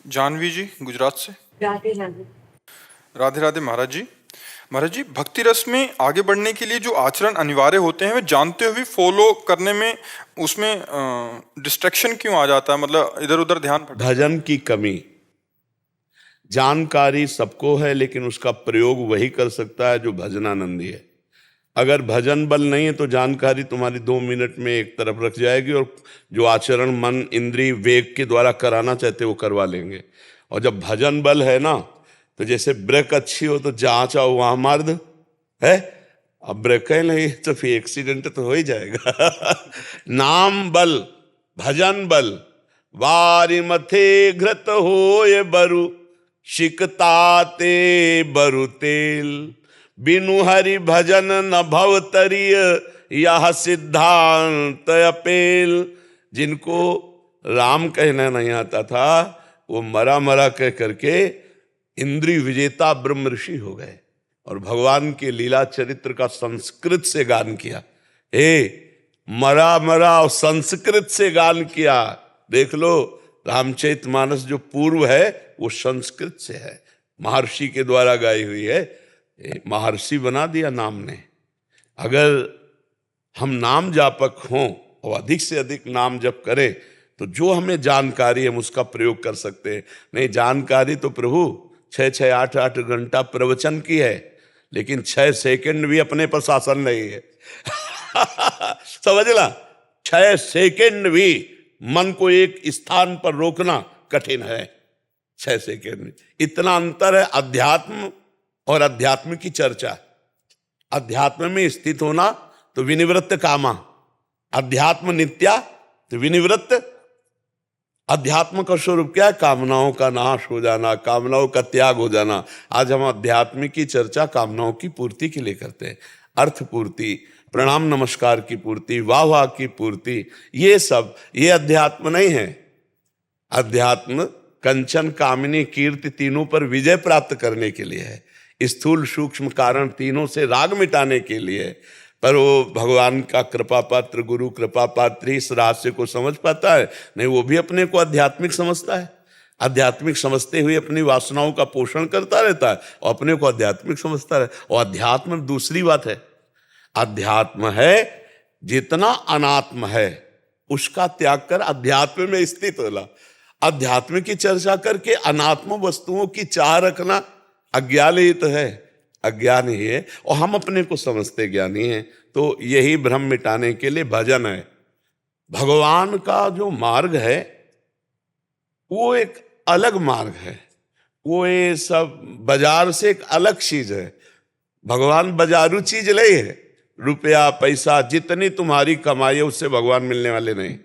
जानवी जी गुजरात से। राधे राधे। राधे राधे महाराज जी। महाराज जी, भक्ति रस में आगे बढ़ने के लिए जो आचरण अनिवार्य होते हैं वे जानते हुए फॉलो करने में उसमें डिस्ट्रैक्शन क्यों आ जाता है, मतलब इधर उधर ध्यान भटकता है? भजन की कमी। जानकारी सबको है लेकिन उसका प्रयोग वही कर सकता है जो भजनानंदी है। अगर भजन बल नहीं है तो जानकारी तुम्हारी 2 मिनट में एक तरफ रख जाएगी और जो आचरण मन इंद्रिय वेग के द्वारा कराना चाहते वो करवा लेंगे। और जब भजन बल है ना, तो जैसे ब्रेक अच्छी हो तो जहाँ चाहो वहां मार दो है। अब ब्रेक है नहीं तो फिर एक्सीडेंट तो हो ही जाएगा। नाम बल, भजन बल, वारी मथे घृत होए बरु, शिकताते बरु तेल, बिनु हरि भजन न भव तरिय, यह सिद्धांत अपेल। जिनको राम कहना नहीं आता था वो मरा मरा कह करके इंद्रिय विजेता ब्रह्म ऋषि हो गए और भगवान के लीला चरित्र का संस्कृत से गान किया। मरा मरा और संस्कृत से गान किया। देख लो रामचरितमानस जो पूर्व है वो संस्कृत से है, महर्षि के द्वारा गाई हुई है। महर्षि बना दिया नाम ने। अगर हम नाम जापक हों और अधिक से अधिक नाम जप करें तो जो हमें जानकारी है हम उसका प्रयोग कर सकते हैं। नहीं, जानकारी तो प्रभु 6-6, 8-8 घंटा प्रवचन की है, लेकिन 6 सेकंड भी अपने पर शासन नहीं है। समझ ला, 6 सेकंड भी मन को एक स्थान पर रोकना कठिन है। 6 सेकंड, इतना अंतर है अध्यात्म और अध्यात्म की चर्चा। अध्यात्म में स्थित होना तो विनिवृत्त कामा, अध्यात्म नित्या तो विनिवृत्त। अध्यात्म का स्वरूप क्या है? कामनाओं का नाश हो जाना, कामनाओं का त्याग हो जाना। आज हम अध्यात्म की चर्चा कामनाओं की पूर्ति के लिए करते हैं, अर्थ पूर्ति, प्रणाम नमस्कार की पूर्ति, वाह वाह की पूर्ति, ये सब, ये अध्यात्म नहीं है। अध्यात्म कंचन कामिनी कीर्ति तीनों पर विजय प्राप्त करने के लिए है, स्थूल सूक्ष्म कारण तीनों से राग मिटाने के लिए। पर वो भगवान का कृपा पात्र, गुरु कृपा पात्र इस रहस्य को समझ पाता है? नहीं, वो भी अपने को आध्यात्मिक समझता है। आध्यात्मिक समझते हुए अपनी वासनाओं का पोषण करता रहता है और अपने को आध्यात्मिक समझता है। और अध्यात्म दूसरी बात है। अध्यात्म है जितना अनात्म है उसका त्याग कर अध्यात्म में स्थित होला। अध्यात्म की चर्चा करके अनात्म वस्तुओं की चाह रखना अज्ञान ही तो है, अज्ञान ही है। और हम अपने को समझते ज्ञानी हैं। तो यही भ्रम मिटाने के लिए भजन है। भगवान का जो मार्ग है वो एक अलग मार्ग है। वो ये सब बाजार से एक अलग चीज है। भगवान बाजारू चीज नहीं है। रुपया पैसा जितनी तुम्हारी कमाई है उससे भगवान मिलने वाले नहीं।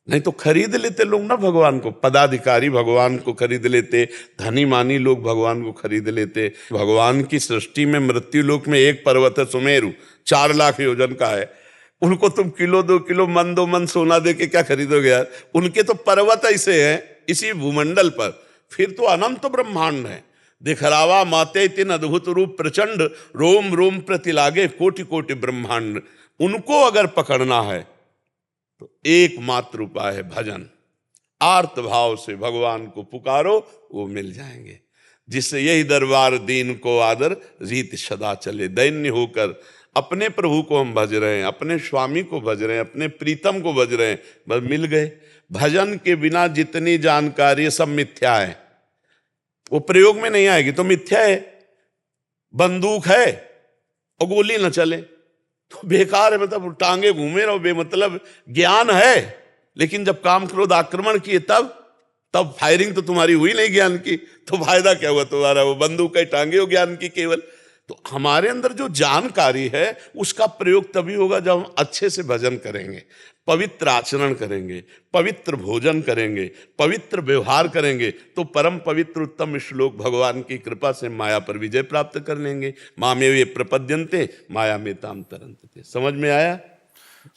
नहीं तो खरीद लेते लोग ना भगवान को, पदाधिकारी भगवान को खरीद लेते, धनी मानी लोग भगवान को खरीद लेते। भगवान की सृष्टि में मृत्यु लोक में एक पर्वत है सुमेरु, 4 लाख योजन का है। उनको तुम किलो 2 किलो मन 2 मन सोना दे के क्या खरीदोगे यार? उनके तो पर्वत ऐसे हैं इसी भूमंडल पर। फिर तो अनंत ब्रह्मांड है। दिखरावा माते तीन अद्भुत रूप प्रचंड, रोम रोम प्रति लागे कोटि कोटि ब्रह्मांड। उनको अगर पकड़ना है तो एकमात्र उपाय है भजन। आर्त भाव से भगवान को पुकारो, वो मिल जाएंगे। जिससे यही दरबार दीन को आदर, रीत सदा चले। दैन्य होकर अपने प्रभु को हम भज रहे हैं, अपने स्वामी को भज रहे हैं, अपने प्रीतम को भज रहे हैं, बस मिल गए। भजन के बिना जितनी जानकारी सब मिथ्या है, वो प्रयोग में नहीं आएगी तो मिथ्या है। बंदूक है और गोली न चले तो बेकार है, मतलब टांगे घूमे रहो बेमतलब। ज्ञान है लेकिन जब काम क्रोध आक्रमण किए तब फायरिंग तो तुम्हारी हुई नहीं ज्ञान की, तो फायदा क्या हुआ तुम्हारा? वो बंदूक का टांगे हो ज्ञान की केवल। तो हमारे अंदर जो जानकारी है उसका प्रयोग तभी होगा जब हम अच्छे से भजन करेंगे, पवित्र आचरण करेंगे, पवित्र भोजन करेंगे, पवित्र व्यवहार करेंगे, तो परम पवित्र उत्तम श्लोक भगवान की कृपा से माया पर विजय प्राप्त कर लेंगे। मामेवे प्रपद्यन्ते माया में ताम तरन्ते। समझ में आया?